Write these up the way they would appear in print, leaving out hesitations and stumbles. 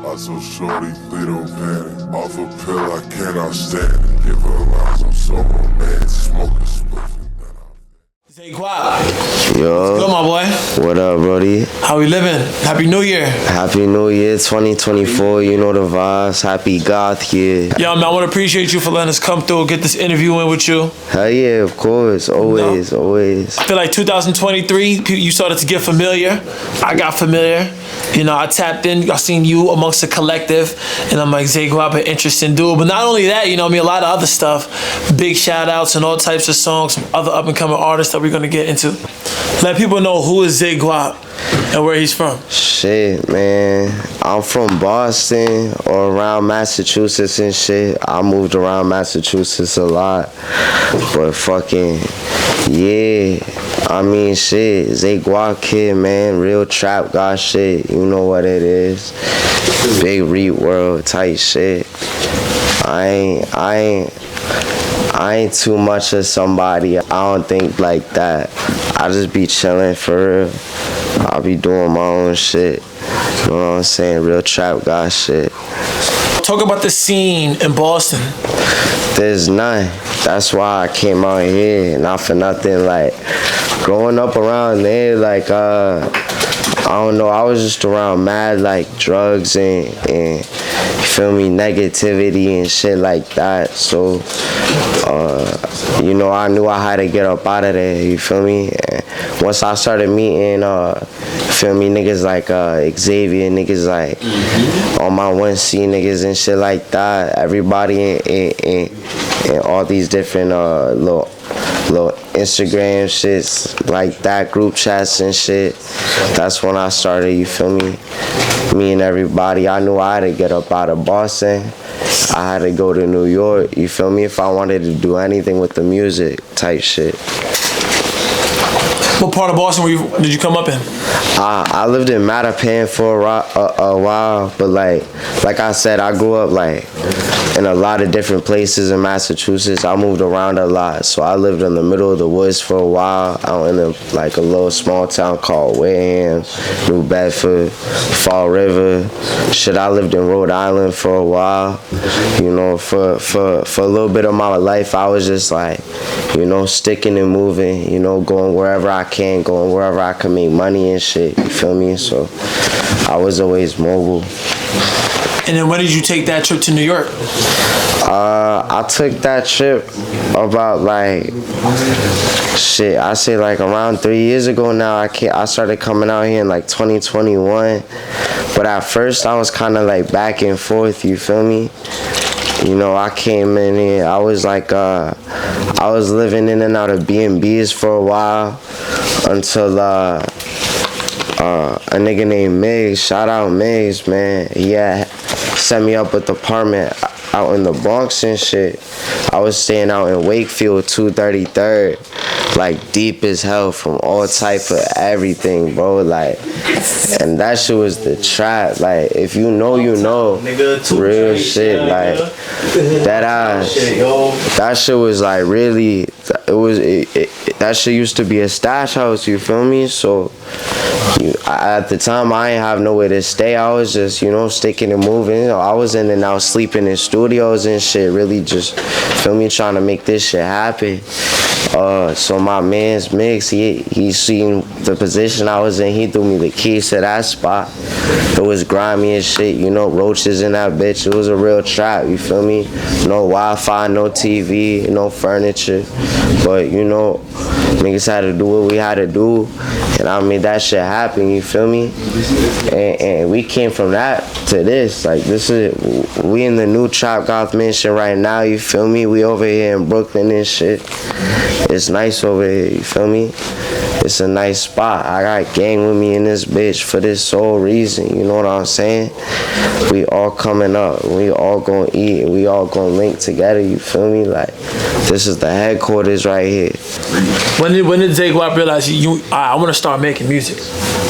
I told Shorty, please don't panic. Off a pill, I cannot stand it. Give her lines, I'm so romantic. Smoke a spliff. ZAYGUAP. Yo. What's good, my boy? What up, brody? How we living? Happy New Year. Happy New Year 2024. You know the vibes. Happy goth year. Yo, man, I want to appreciate you for letting us come through and get this interview in with you. Hell yeah, of course. Always, always. I feel like 2023, you started to get familiar. I got familiar. You know, I tapped in, I seen you amongst the collective, and I'm like, ZAYGUAP, an interesting dude. But not only that, you know, I mean, a lot of other stuff. Big shout outs and all types of songs from other up and coming artists that we're gonna get into. Let people know who is ZAYGUAP and where he's from. Shit, man. I'm from Boston or around Massachusetts and shit. I moved around Massachusetts a lot. But fucking, yeah. I mean, shit, ZAYGUAPKID, man, real trap god shit, you know what it is. Big read world type shit. I ain't too much of somebody. I don't think like that. I just be chilling for real. I'll be doing my own shit. You know what I'm saying? Real trap god shit. Talk about the scene in Boston. There's none. That's why I came out here, not for nothing. Like, growing up around there, like, I don't know, I was just around mad, like, drugs and you feel me, negativity and shit like that. So, you know, I knew I had to get up out of there, you feel me? And once I started meeting, feel me, niggas like Xavier, niggas like on my 1C niggas and shit like that, everybody in all these different little Instagram shits like that, group chats and shit. That's when I started, you feel me? Me and everybody, I knew I had to get up out of Boston. I had to go to New York, you feel me? If I wanted to do anything with the music type shit. What part of Boston did you come up in? I lived in Mattapan for a while, but like I said, I grew up like in a lot of different places in Massachusetts. I moved around a lot, so I lived in the middle of the woods for a while, out in like a little small town called Wareham, New Bedford, Fall River. Shit, I lived in Rhode Island for a while. You know, for a little bit of my life, I was just like, you know, sticking and moving, you know, going wherever I can, going wherever I can make money and shit, you feel me? So I was always mobile. And then when did you take that trip to New York? I took that trip about like, shit, I say like around 3 years ago now. I started coming out here in like 2021. But at first I was kind of like back and forth, you feel me? You know, I came in here, I was like, I was living in and out of B&Bs for a while until a nigga named Miceus, shout out Miceus, man. He had set me up with the apartment out in the Bronx and shit. I was staying out in Wakefield, 233rd, like deep as hell from all type of everything, bro. Like, and that shit was the trap. Like, if you know, you know, real shit. Like, that shit was like really. That shit used to be a stash house. You feel me? So. At the time, I ain't have nowhere to stay. I was just, you know, sticking and moving. You know, I was in and out sleeping in studios and shit, really just, feel me, trying to make this shit happen. So my man's Mix, he seen the position I was in. He threw me the keys to that spot. It was grimy and shit, you know, roaches in that bitch. It was a real trap, you feel me? No Wi-Fi, no TV, no furniture. But, you know, niggas had to do what we had to do. And I made that shit happen, you feel me? And we came from that to this. Like, we in the new Trap Goth Mansion right now, you feel me? We over here in Brooklyn and shit. It's nice over here, you feel me? It's a nice spot. I got gang with me in this bitch for this sole reason, you know what I'm saying? We all coming up, we all gonna eat, we all gonna link together, you feel me? Like, this is the headquarters right here. When did ZAYGUAP realize I want to start making music?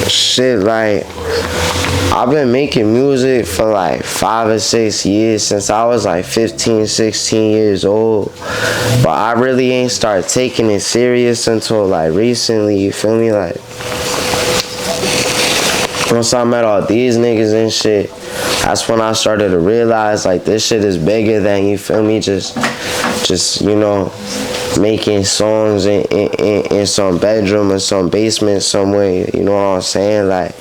Shit, like, I've been making music for like 5 or 6 years, since I was like 15, 16 years old. But I really ain't started taking it serious until like recently, you feel me? Like, once I met all these niggas and shit, that's when I started to realize like this shit is bigger than, you feel me, just you know, making songs in some bedroom or some basement somewhere, you know what I'm saying? Like,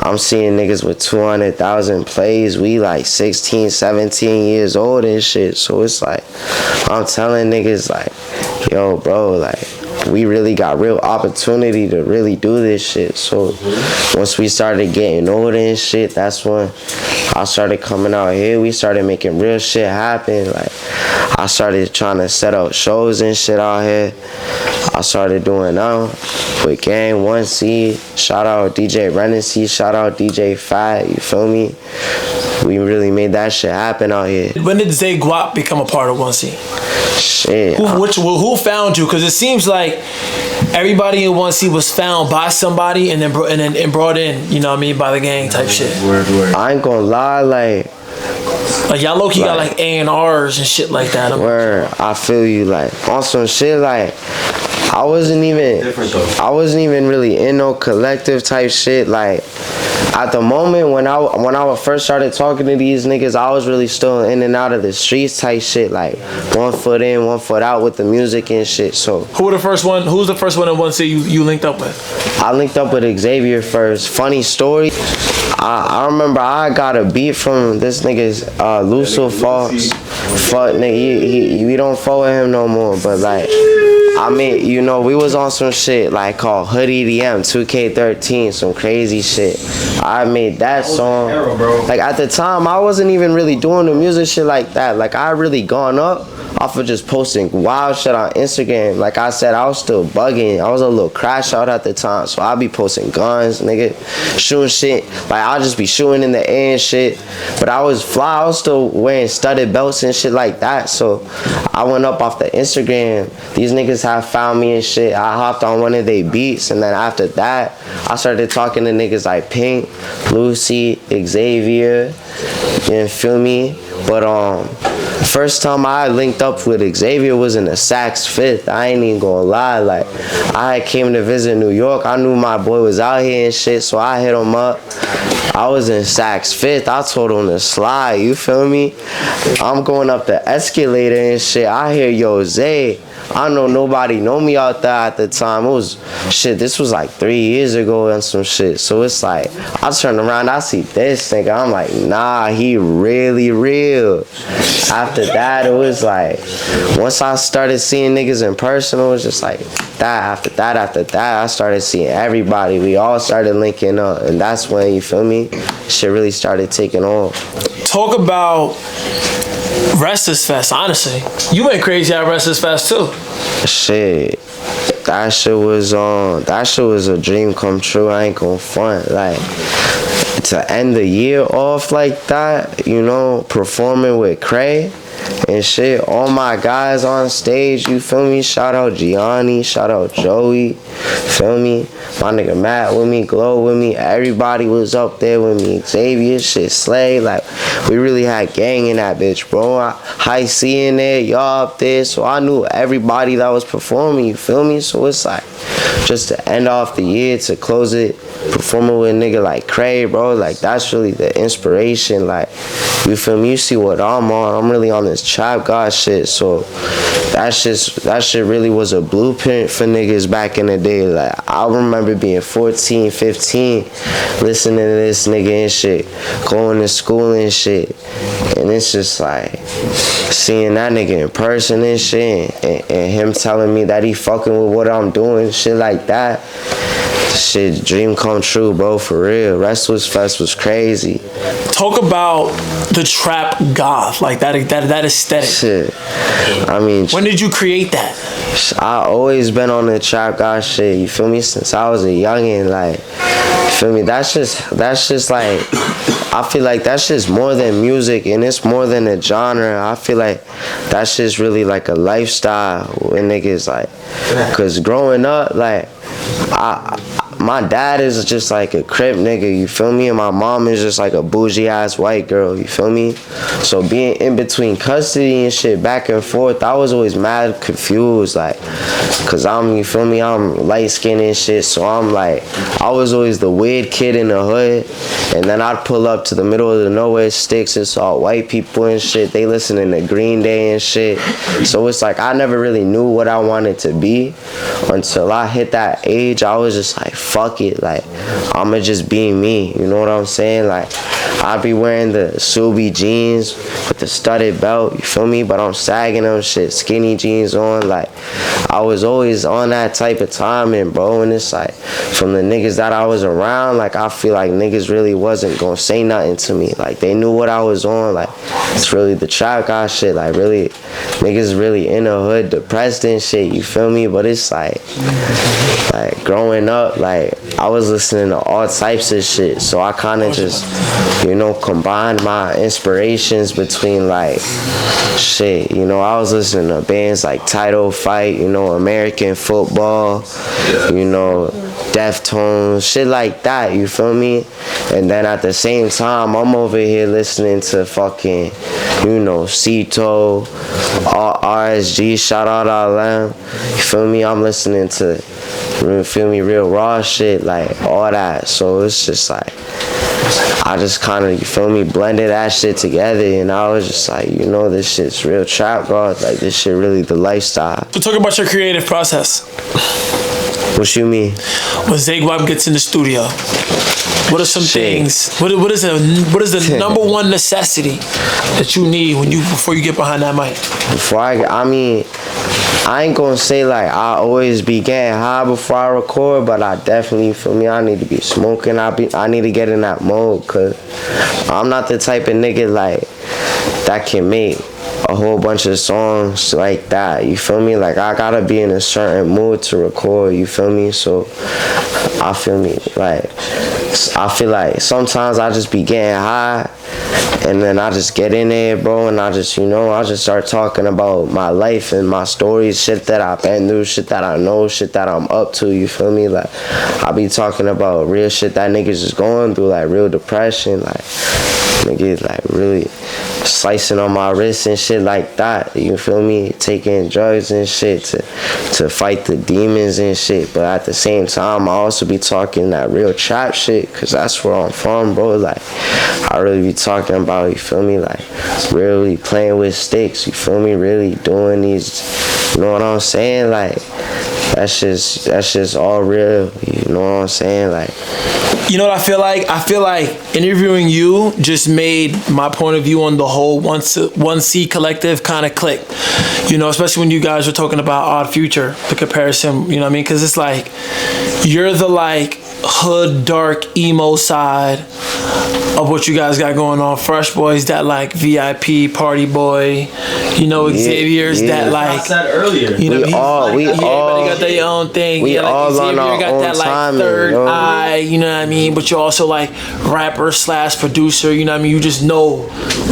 I'm seeing niggas with 200,000 plays, we like 16, 17 years old and shit, so it's like, I'm telling niggas like, yo bro, like, we really got real opportunity to really do this shit. So once we started getting older and shit, that's when I started coming out here. We started making real shit happen. Like, I started trying to set up shows and shit out here. I started doing with Gang 1C. Shout out DJ Renaissance, shout out DJ Fat, you feel me? We really made that shit happen out here. When did ZAYGUAP become a part of 1C? Shit. Who found you? Because it seems like everybody in 1C was found by somebody and then brought in, you know what I mean, by the gang type shit. Word. I ain't gonna lie, like y'all low-key got like A&Rs and shit like that. Word, I feel you, like on some shit like I wasn't even really in no collective type shit. Like at the moment when I first started talking to these niggas, I was really still in and out of the streets type shit, like 1 foot in, 1 foot out with the music and shit. So who's the first one in 1C you linked up with? I linked up with Xavier first. Funny story, I remember I got a beat from this nigga's Lucio Fox. Fuck nigga, we don't follow him no more, but like, I mean, you know, we was on some shit like called Hood EDM 2K13, some crazy shit. I made that song. Like at the time, I wasn't even really doing the music shit like that. Like I really gone up off of just posting wild shit on Instagram. Like I said, I was still bugging. I was a little crash out at the time, so I'd be posting guns, nigga, shooting shit. Like I'll just be shooting in the air and shit. But I was fly. I was still wearing studded belts and shit like that. So I went up off the Instagram. These niggas have found me and shit. I hopped on one of their beats, and then after that, I started talking to niggas like Pink, Lucy, Xavier. You feel me? But first time I linked up with Xavier was in the Saks Fifth. I ain't even gonna lie. Like I came to visit New York. I knew my boy was out here and shit, so I hit him up. I was in Saks Fifth. I told him to slide. You feel me? I'm going up the escalator and shit. I hear yo Zay. I know nobody know me out there at the time. It was shit. This was like 3 years ago and some shit. So it's like I turn around, I see this nigga. I'm like, nah, he really real. After that, it was like once I started seeing niggas in person, it was just like that. After that, I started seeing everybody. We all started linking up, and that's when, you feel me, shit really started taking off. Talk about Restless Fest, honestly. You went crazy at Restless Fest too. Shit. That shit was a dream come true. I ain't gonna front. Like to end the year off like that, you know, performing with Cray and shit, all my guys on stage, you feel me? Shout out Gianni, shout out Joey, feel me? My nigga Matt with me, Glow with me, everybody was up there with me, Xavier, shit, Slay, like, we really had gang in that bitch, bro. High C in there, y'all up there, so I knew everybody that was performing, you feel me? So it's like, just to end off the year, to close it, performing with a nigga like Cray, bro, like, that's really the inspiration, like, you feel me? You see what I'm on, I'm really on this trap god shit, so that shit really was a blueprint for niggas back in the day. Like I remember being 14, 15, listening to this nigga and shit, going to school and shit, and it's just like seeing that nigga in person and shit, and him telling me that he fucking with what I'm doing, shit like that. Shit, dream come true, bro, for real. Restless Fest was crazy. Talk about the trap goth, like that aesthetic. Shit, I mean, when did you create that? I always been on the trap goth shit, you feel me, since I was a youngin', like, you feel me, that's just like, I feel like that's just more than music, and it's more than a genre. I feel like that's just really like a lifestyle with niggas, like, cause growing up, like, my dad is just like a crip nigga, you feel me? And my mom is just like a bougie ass white girl, you feel me? So being in between custody and shit, back and forth, I was always mad confused, like, cause you feel me? I'm light skinned and shit, so I'm like, I was always the weird kid in the hood. And then I'd pull up to the middle of the nowhere sticks, it's all white people and shit. They listening to Green Day and shit. So it's like I never really knew what I wanted to be until I hit that age. I was just like, fuck it, like I'ma just be me. You know what I'm saying? Like I'd be wearing the Subi jeans with the studded belt, you feel me? But I'm sagging them shit, skinny jeans on. Like I was always on that type of timing, bro. And it's like from the niggas that I was around, like I feel like niggas really wasn't gonna say nothing to me. Like they knew what I was on. Like it's really the trap guy shit. Like really, niggas really in the hood, depressed and shit. You feel me? But it's like growing up, like I was listening to all types of shit. So I kind of just, you know, combined my inspirations between like shit. You know, I was listening to bands like Title Fight, you know, American Football, you know, Deftones, shit like that, you feel me? And then at the same time, I'm over here listening to fucking, you know, Cito, RSG, shout out all them, you feel me? I'm listening to, you feel me, real raw shit, like all that. So it's just like, I just kind of, you feel me, blended that shit together, and I was just like, you know, this shit's real trap, bro. Like this shit really the lifestyle. So talk about your creative process. What you mean? When ZAYGUAP gets in the studio, what are some things? What is the number one necessity that you need before you get behind that mic? I ain't gonna say like I always be getting high before I record, but I definitely, feel me, I need to be smoking. I need to get in that mode, cause I'm not the type of nigga like that can make a whole bunch of songs like that, you feel me? Like I gotta be in a certain mood to record, you feel me? So I feel like sometimes I just be getting high and then I just get in there, bro, and I just, you know, I just start talking about my life and my stories, shit that I've been through, shit that I know, shit that I'm up to, you feel me? Like I be talking about real shit that niggas is going through, like real depression, like niggas like really slicing on my wrist and shit like that, you feel me? Taking drugs and shit to fight the demons and shit. But at the same time, I also be talking that real trap shit, cause that's where I'm from, bro. Like I really be talking about, you feel me, like really playing with sticks, you feel me, really doing these, you know what I'm saying? Like that's just all real, you know what I'm saying? Like, you know what I feel like? I feel like interviewing you just made my point of view on the whole 1C collective kind of click. You know, especially when you guys were talking about Odd Future, the comparison, you know what I mean? Because it's like, you're the like hood, dark, emo side of what you guys got going on. Fresh Boys, that like VIP party boy, you know, Xavier's that like, I said earlier, you know, we all got their own thing. We all Xavier on our got own that like timing, third bro. eye, you know what I mean? But you're also like rapper / producer, you know what I mean? You just know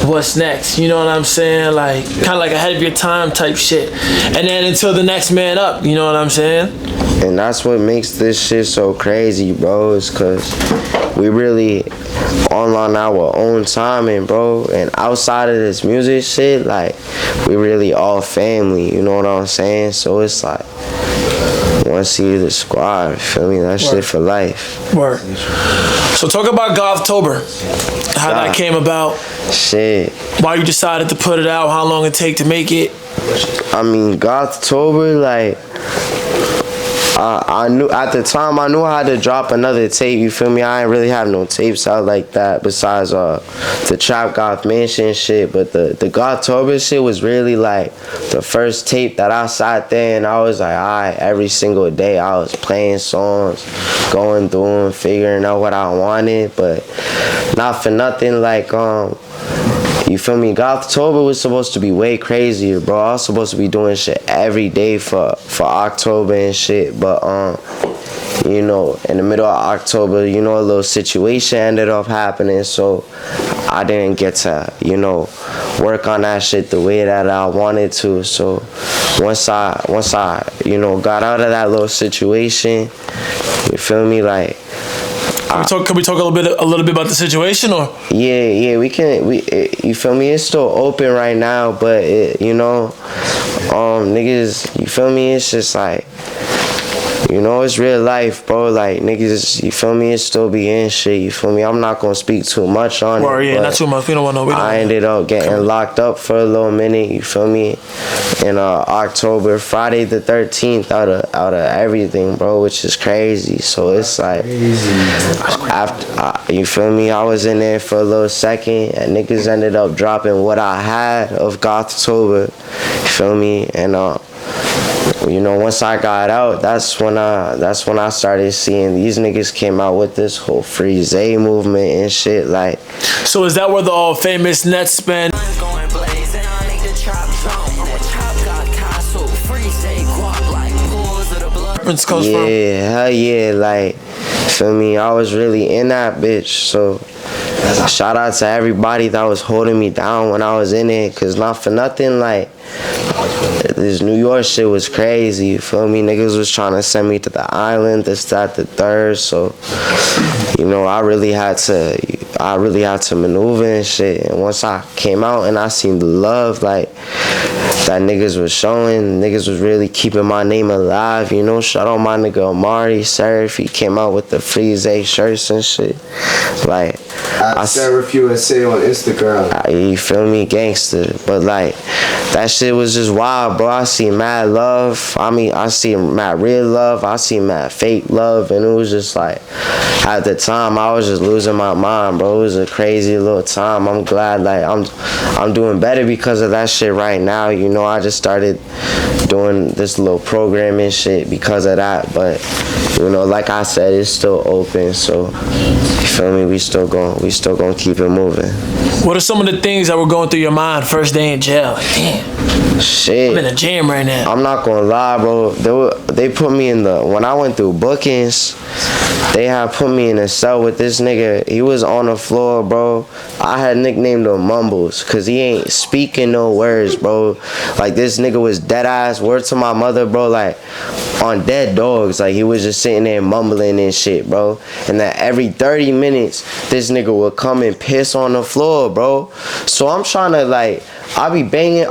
what's next, you know what I'm saying? Like kind of like ahead of your time type shit. And then until the next man up, you know what I'm saying? And that's what makes this shit so crazy, bro, is cause we really on our own timing, bro. And outside of this music shit, like we really all family, you know what I'm saying? So it's like, once you the squad, you feel me? That shit for life. Word. So talk about Gothtober, how that came about. Shit. Why you decided to put it out, how long it take to make it. I mean, Gothtober, like, I knew at the time I knew I had to drop another tape, you feel me? I ain't really have no tapes out like that besides the Trap Goth Mansion shit, but the Gothtober shit was really like the first tape that I sat there and I was like, alright, every single day I was playing songs, going through them, figuring out what I wanted, but not for nothing, like you feel me? Gothtober was supposed to be way crazier, bro. I was supposed to be doing shit every day for October and shit. But you know, in the middle of October, you know, a little situation ended up happening, so I didn't get to, you know, work on that shit the way that I wanted to. So once I you know, got out of that little situation, you feel me, like. Can we talk a little bit about the situation, or? Yeah, we can. You feel me? It's still open right now, but you know, niggas, you feel me? It's just like, you know, it's real life, bro. Like, niggas, you feel me? It still be in shit, you feel me? I'm not gonna speak too much on it. Yeah, not too much. We don't want to. I ended up getting locked up for a little minute, you feel me? In October, Friday the 13th, out of everything, bro, which is crazy. So it's like, after, you feel me? I was in there for a little second, and niggas ended up dropping what I had of Gothtober, you feel me? And you know, once I got out, that's when I started seeing these niggas came out with this whole FreeZay movement and shit, like. So is that where the famous Nets been? Yeah, hell yeah, like, feel me? I was really in that bitch, so shout out to everybody that was holding me down when I was in it, cause not for nothing, like, this New York shit was crazy, you feel me? Niggas was trying to send me to the island, this, that, the third, so, you know, I really had to maneuver and shit. And once I came out and I seen the love, like, that niggas was showing, niggas was really keeping my name alive, you know? Shout out my nigga Amari Serif, he came out with the FreeZay shirts and shit, like. At Serif USA on Instagram. You feel me? Gangster. But like, that shit was just wild, bro. I see mad love. I mean, I see mad real love. I see mad fake love. And it was just like, at the time, I was just losing my mind, bro. It was a crazy little time. I'm glad, like, I'm doing better because of that shit right now. You know, I just started doing this little programming shit because of that. But, you know, like I said, it's still open. So, you feel me? We still gonna keep it moving. What are some of the things that were going through your mind first day in jail? Like, damn. Shit. I'm in a jam right now. I'm not gonna lie, bro. They put me in when I went through bookings, they had put me in a cell with this nigga. He was on the floor, bro. I had nicknamed him Mumbles, cause he ain't speaking no words, bro. Like, this nigga was dead ass, word to my mother, bro, like, on dead dogs. Like, he was just sitting there mumbling and shit, bro. And that every 30 minutes, this nigga would come and piss on the floor, bro. So I'm trying to, like, I would bang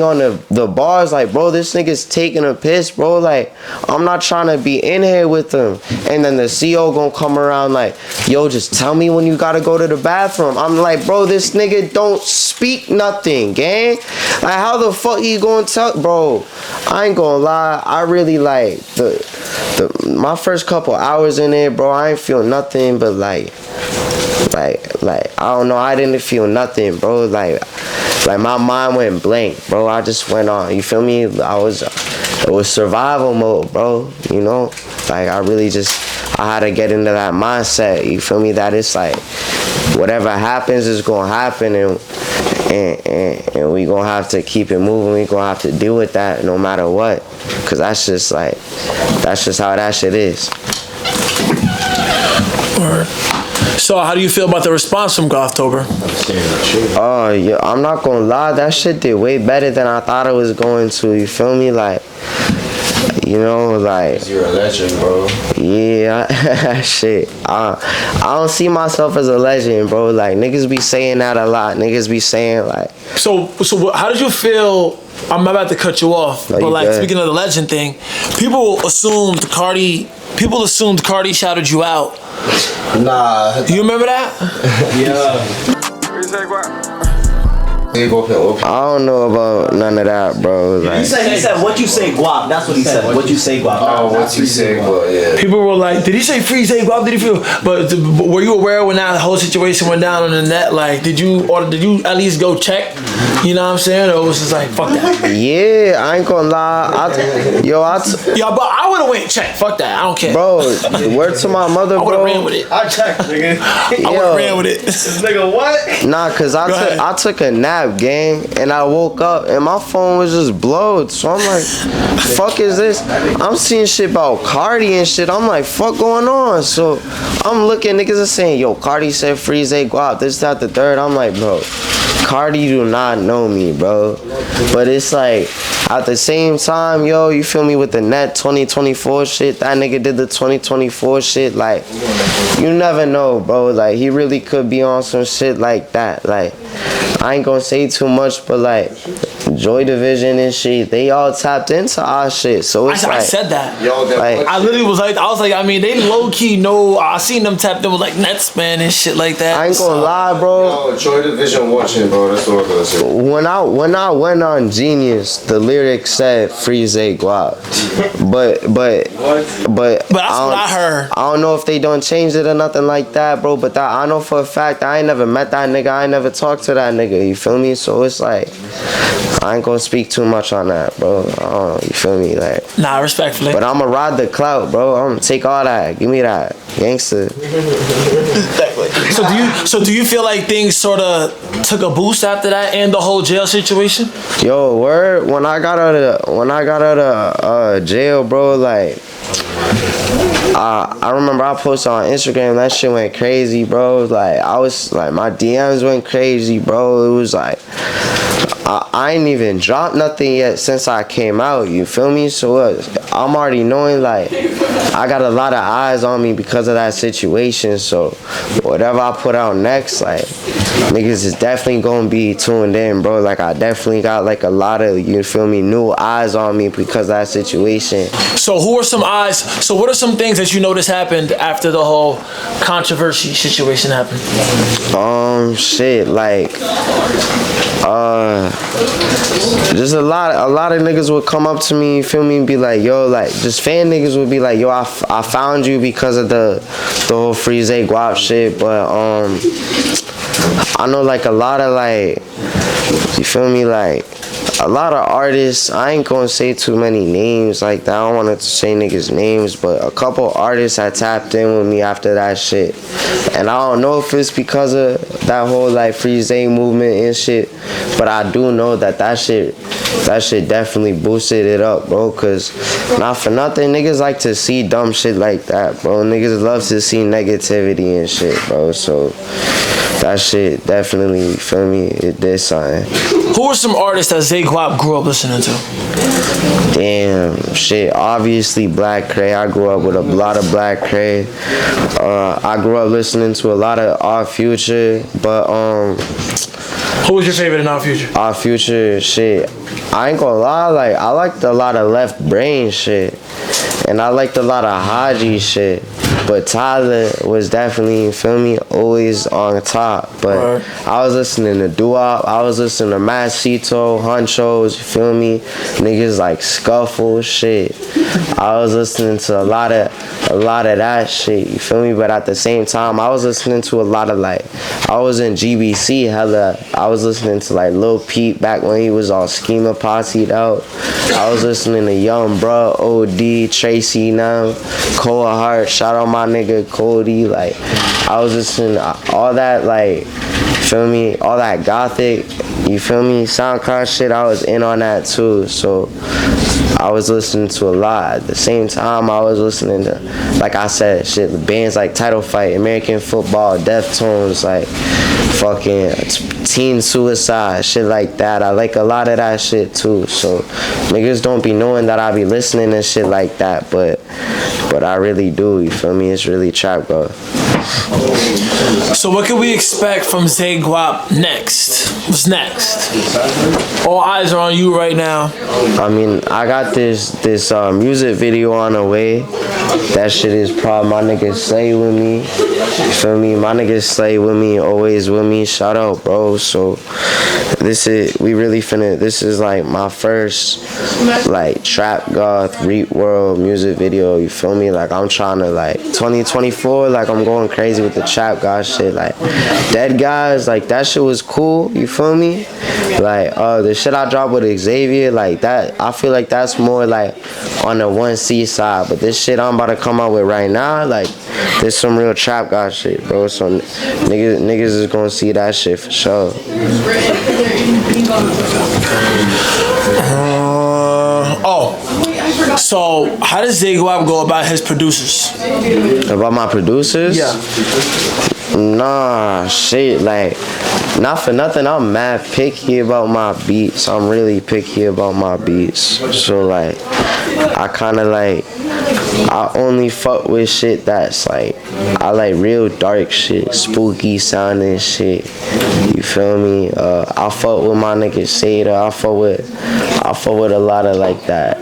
on the bars, like, bro, this nigga's taking a piss, bro. Like, I'm not trying to be in here with him. And then the CO gonna come around like, yo, just tell me when you gotta go to the bathroom. I'm like, bro, this nigga don't speak nothing, gang. Like, how the fuck you gonna tell, bro? I ain't gonna lie, I really like my first couple hours in there, bro. I ain't feel nothing, but like I don't know, I didn't feel nothing, bro. Like my mind went blank, bro. I just went on, you feel me? It was survival mode, bro. You know, like, I had to get into that mindset, you feel me? That it's like, whatever happens is gonna happen, and we gonna have to keep it moving. We gonna have to deal with that no matter what, cause that's just how that shit is. Word. So how do you feel about the response from Gothtober? Oh, yeah, I'm not gonna lie, that shit did way better than I thought it was going to, you feel me? Like, you know, like, you're a legend, bro. Yeah, shit. I don't see myself as a legend, bro. Like, niggas be saying that a lot. Niggas be saying, like. So how did you feel? I'm about to cut you off, but like, speaking of the legend thing, people assumed Cardi shouted you out. Nah. You remember that? Yeah. I don't know about none of that, bro. Like, he said, what you say, guap? That's what he said. What you say, guap? Oh, what you say, guap? Yeah. People were like, did he say FreeZayGuap? Did he feel? But were you aware when that whole situation went down on the net? Like, did you at least go check? You know what I'm saying? Or it was just like, fuck that. Yeah, I ain't gonna lie. But I would have went check. Fuck that. I don't care. Bro, word to my mother, bro. I would have ran with it. I checked, nigga. I would have ran with it. Nigga, what? Nah, cause I took a nap, gang, and I woke up and my phone was just blowed. So I'm like, fuck is this? I'm seeing shit about Cardi and shit. I'm like, fuck going on? So I'm looking, niggas are saying, yo, Cardi said FreeZayGuap, this, that, the third. I'm like, bro, Cardi do not know me, bro. But it's like, at the same time, yo, you feel me, with the net 2024 shit, that nigga did the 2024 shit, like, you never know, bro. Like, he really could be on some shit like that. Like, I ain't gonna say too much, but like, Joy Division and shit, they all tapped into our shit. So it's I like, said that. Yo, that like, I literally was like, I mean, they low key know. I seen them tapped in with like Netsman and shit like that. I ain't gonna lie, bro. Yo, Joy Division watching, bro. That's what I'm gonna say. When I went on Genius, the lyric said FreeZayGuap, but that's what I heard. I don't know if they don't change it or nothing like that, bro. But that, I know for a fact I ain't never met that nigga. I ain't never talked to that nigga. You feel me? So it's like, I ain't gonna speak too much on that, bro. I don't know, you feel me? Like, Nah, respectfully. but I'ma ride the clout, bro. I'm gonna take all that. Give me that, gangster. So do you feel like things sort of took a boost after that and the whole jail situation? Yo, word. When I got out of jail, bro, like, I remember I posted on Instagram, that shit went crazy, bro. Like, I was like, my DMs went crazy, bro. It was like, I ain't even dropped nothing yet since I came out, you feel me? So I'm already knowing, like, I got a lot of eyes on me because of that situation. So whatever I put out next, like, niggas is definitely gonna be tuned in, bro. Like, I definitely got like a lot of, you feel me, new eyes on me because of that situation. So who are some eyes? So what are some things that you noticed happened after the whole controversy situation happened? Shit, like, just a lot of niggas would come up to me, you feel me, and be like, yo, like, just fan niggas would be like, yo, I found you because of the whole FreeZayGuap shit, but I know like a lot of, like, you feel me, like, a lot of artists, I ain't gonna say too many names like that, I don't want to say niggas names, but a couple artists had tapped in with me after that shit, and I don't know if it's because of that whole like FreeZay movement and shit, but I do know that shit definitely boosted it up, bro, cause not for nothing, niggas like to see dumb shit like that, bro. Niggas love to see negativity and shit, bro, so that shit definitely, you feel me, it did something. Who are some artists that ZAYGUAP grew up listening to? Damn, shit, obviously Black Cray. I grew up with a lot of Black Cray. I grew up listening to a lot of Our Future, but Who was your favorite in Our Future? Our Future, shit, I ain't gonna lie, like, I liked a lot of Left Brain shit, and I liked a lot of Haji shit, but Tyler was definitely, you feel me, always on top. But I was listening to Doo-Wop, I was listening to Miceus, Hunchos, you feel me, niggas like Scuffle, shit. I was listening to a lot of that shit, you feel me, but at the same time, I was listening to a lot of, like, I was in GBC hella, I was listening to like Lil Peep back when he was all Schema Posse'd out. I was listening to Young Bruh, OD, Tracy now, Cole Hart, shout out my nigga Cody, like, I was listening to all that, like, feel me, all that gothic, you feel me, SoundCloud shit, I was in on that too, so I was listening to a lot. At the same time, I was listening to, like I said, shit, bands like Title Fight, American Football, Deftones, like fucking Teen Suicide, shit like that. I like a lot of that shit too. So niggas don't be knowing that I be listening to shit like that, but I really do, you feel me? It's really trap, bro. So what can we expect from ZAYGUAP next? What's next? All eyes are on you right now. I mean, I got this music video on the way. That shit is probably my niggas Slay with me. You feel me? My niggas Slay with me, always with me. Shout out, bro. So this is like my first like trap goth Reap World music video. You feel me? Like, I'm trying to, like, 2024, like, I'm going crazy with the trap goth shit. Like, Dead Guys, like, that shit was cool. You feel me? Like, the shit I dropped with Xavier, like, that, I feel like that's more like on the 1C side. But this shit I'm about to come out with right now, like, there's some real trap goth shit, bro. So niggas is gonna see that shit for sure. So how does ZAYGUAP go about his producers? About my producers? Yeah. Nah, shit, like, not for nothing, I'm mad picky about my beats. I'm really picky about my beats. So like, I kind of like, I only fuck with shit that's like, I like real dark shit, spooky sounding shit. You feel me? I fuck with my nigga Seda. I fuck with a lot of like that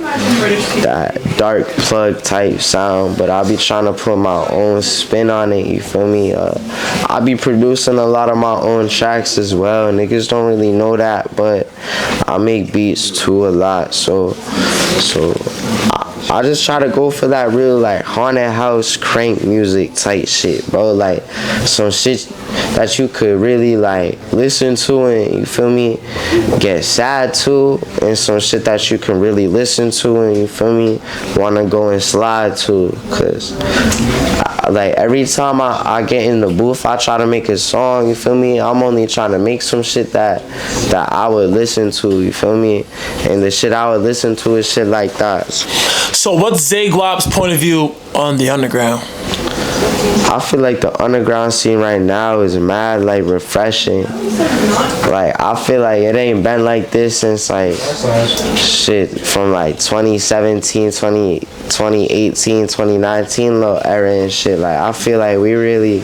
dark plug type sound, but I be trying to put my own spin on it. You feel me? I be producing a lot of my own tracks as well. Niggas don't really know that, but I make beats too a lot. So I just try to go for that real like haunted house crank music type shit, bro. Like some shit that you could really like listen to and, you feel me, get sad to, and some shit that you can really listen to and, you feel me, wanna go and slide to. Cause like every time I get in the booth, I try to make a song, you feel me. I'm only trying to make some shit that I would listen to, you feel me. And the shit I would listen to is shit like that. So what's ZAYGUAP's point of view on the underground? I feel like the underground scene right now is mad like refreshing. Like I feel like it ain't been like this since like shit from like 2017, 2018, 2019 little era and shit. Like I feel like we really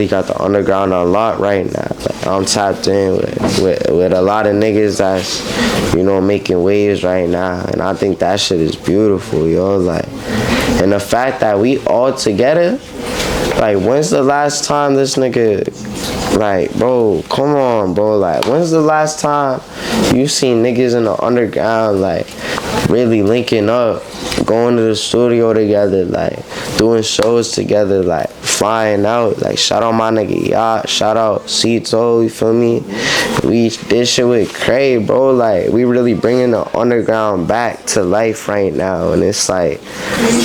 got the underground on lock right now. Like, I'm tapped in with a lot of niggas that's, you know, making waves right now, and I think that shit is beautiful, yo. Like, and the fact that we all together, like, when's the last time this nigga, like, bro, come on, bro, like, when's the last time you seen niggas in the underground, like, really linking up, going to the studio together, like, doing shows together, like, flying out, like, shout out my nigga Yacht, shout out Cito, you feel me? We did shit with Cray, bro, like, we really bringing the underground back to life right now, and it's like,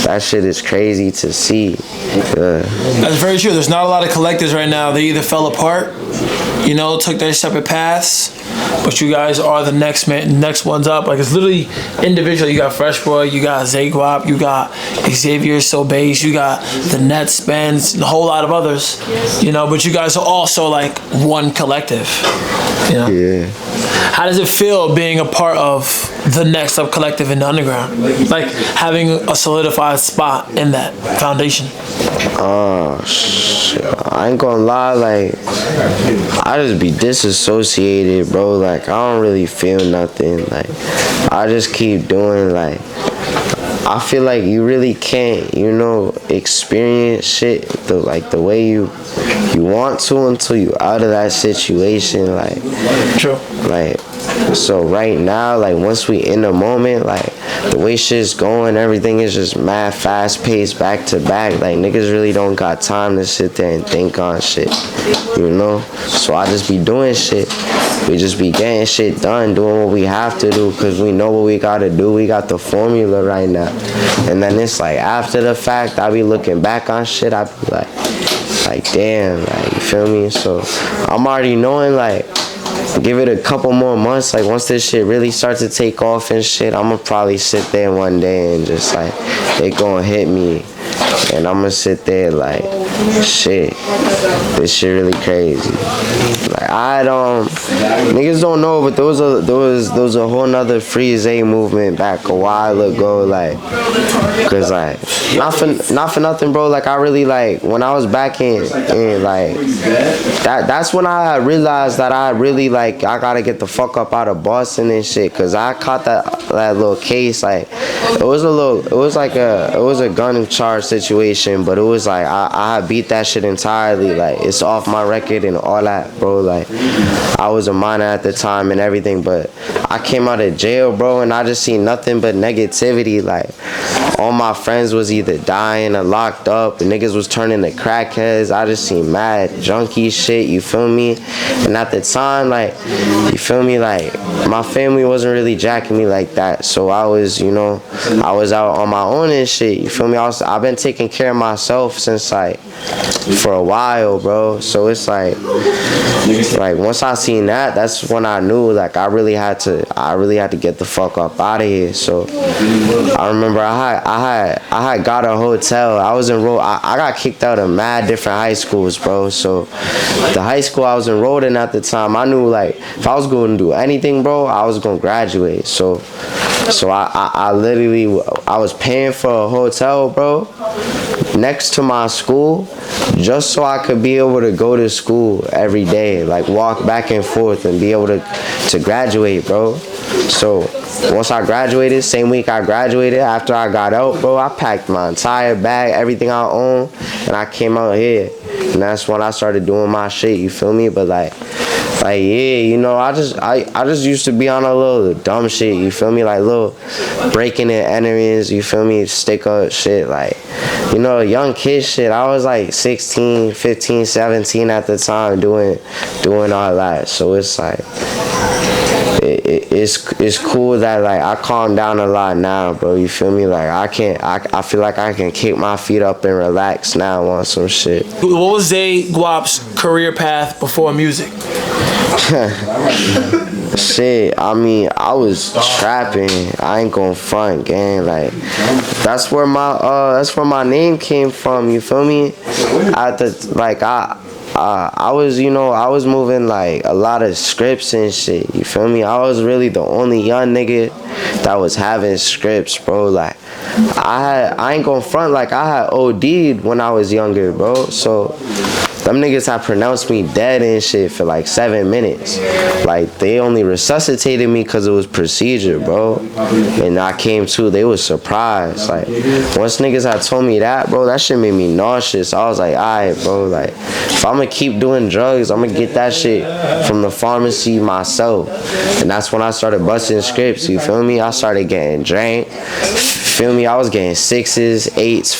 that shit is crazy to see. Yeah. That's very true. There's not a lot of collectives right now. They either fell apart, you know, took their separate paths, but you guys are the next ones up. Like, it's literally individual. You got Fresh Boy, you got ZAYGUAP, you got Xavier So Bass, you got the Net Spends, a whole lot of others, you know, but you guys are also like one collective, you know? Yeah. How does it feel being a part of the Next Up Collective in the underground? Like having a solidified spot in that foundation? Shit. I ain't gonna lie, like, I just be disassociated, bro. Like, I don't really feel nothing. Like, I just keep doing, like, I feel like you really can't, you know, experience shit the way you want to until you out of that situation. Like, true. Like, so right now, like, once we in the moment, like, the way shit's going, everything is just mad fast paced, back to back. Like, niggas really don't got time to sit there and think on shit, you know? So I just be doing shit. We just be getting shit done, doing what we have to do, because we know what we gotta do. We got the formula right now. And then it's like, after the fact, I be looking back on shit, I be like, damn, like, you feel me? So I'm already knowing, like, give it a couple more months, like, once this shit really starts to take off and shit, I'm gonna probably sit there one day and just, like, it gonna hit me, and I'm gonna sit there like, shit, this shit really crazy. Like, niggas don't know, but there was a whole nother FreeZay movement back a while ago, like, cause like, not for nothing, bro. Like, I really, like, when I was back in like, that's when I realized that I really, like, I gotta get the fuck up out of Boston and shit, cause I caught that little case. Like, it was a gun charge situation, but it was like I beat that shit entirely. Like, it's off my record and all that, bro. Like, I was a minor at the time and everything, but I came out of jail, bro, and I just seen nothing but negativity. Like, all my friends was either dying or locked up, and niggas was turning to crackheads. I just seen mad junkie shit, you feel me? And at the time, like, you feel me, like, my family wasn't really jacking me like that, so I was, you know, I was out on my own and shit, you feel me? I've been taking care of myself since like for a while, bro. So it's like once I seen that, that's when I knew like I really had to get the fuck up out of here. So I remember I had got a hotel. I was enrolled. I got kicked out of mad different high schools, bro. So the high school I was enrolled in at the time, I knew like if I was going to do anything, bro, I was gonna graduate. So I literally was paying for a hotel, bro, next to my school, just so I could be able to go to school every day, like walk back and forth and be able to graduate, bro. So once I graduated, same week I graduated, after I got out, bro, I packed my entire bag, everything I own, and I came out here. And that's when I started doing my shit, you feel me? But like yeah, you know, I just used to be on a little dumb shit, you feel me? Like little breaking and enterings, you feel me? Stick up shit, like, you know, young kid shit. I was like 16, 15, 17 at the time doing all that. So it's like it's cool that like I calm down a lot now, bro. You feel me? Like I feel like I can kick my feet up and relax now on some shit. What was ZAYGUAP's career path before music? Shit, I mean, I was trapping. I ain't gonna front, gang. Like that's where my name came from. You feel me? I was moving like a lot of scripts and shit. You feel me? I was really the only young nigga that was having scripts, bro. Like I ain't gonna front, like I had OD'd when I was younger, bro. So them niggas had pronounced me dead and shit for like 7 minutes. Like they only resuscitated me because it was procedure, bro. And I came to, they was surprised. Like once niggas had told me that, bro, that shit made me nauseous. I was like, alright, bro, like if I'm gonna keep doing drugs, I'm gonna get that shit from the pharmacy myself. And that's when I started busting scripts, you feel me? I started getting drank. Feel me? I was getting 6s, 8s,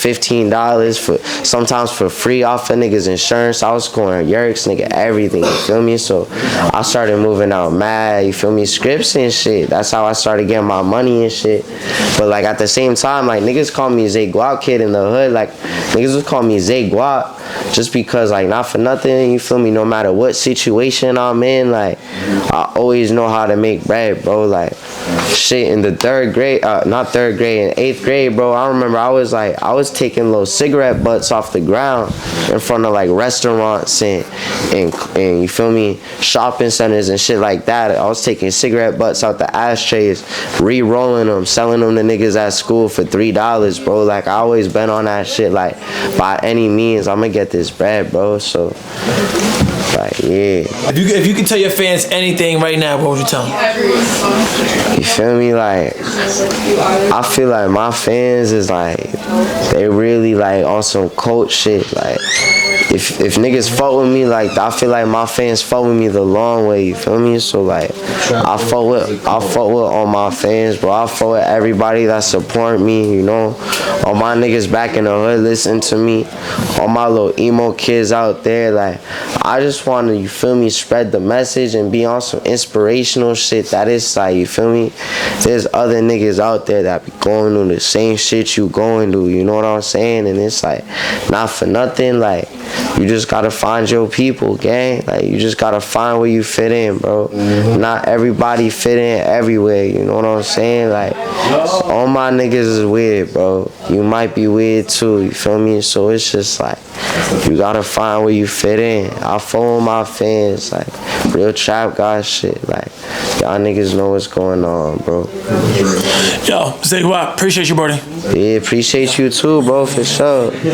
$15 for sometimes for free off of niggas' insurance. I was scoring yerks, nigga, everything. You feel me? So I started moving out mad. You feel me? Scripts and shit. That's how I started getting my money and shit. But like at the same time, like niggas call me ZAYGUAPKID in the hood. Like niggas would call me ZAYGUAP just because like not for nothing. You feel me? No matter what situation I'm in, like I always know how to make bread, bro. Like shit in the not third grade, in 8th grade, bro, I remember I was taking little cigarette butts off the ground in front of like restaurants and you feel me, shopping centers and shit like that. I was taking cigarette butts out the ashtrays, re-rolling them, selling them to niggas at school for $3, bro. Like I always been on that shit, like by any means I'm gonna get this bread, bro. So like yeah. If you could tell your fans anything right now, what would you tell them? You feel me? Like I feel like my fans is like they really like on some cult shit. Like if niggas fuck with me, like I feel like my fans fuck with me the long way. You feel me? So like I fuck with all my fans, bro. I fuck with everybody that support me. You know, all my niggas back in the hood listen to me. All my little emo kids out there, like I just want to, you feel me, spread the message and be on some inspirational shit. That is like, you feel me, there's other niggas out there that be going through the same shit you going through, you know what I'm saying? And it's like, not for nothing, like you just gotta find your people, gang. Like you just gotta find where you fit in, bro. Not everybody fit in everywhere, you know what I'm saying? Like all my niggas is weird, bro. You might be weird too, you feel me? So it's just like you gotta find where you fit in. I follow my fans, like real trap god shit. Like y'all niggas know what's going on, bro. Yo, ZAYGUAP, appreciate you, buddy. Yeah, appreciate you too, bro, for sure.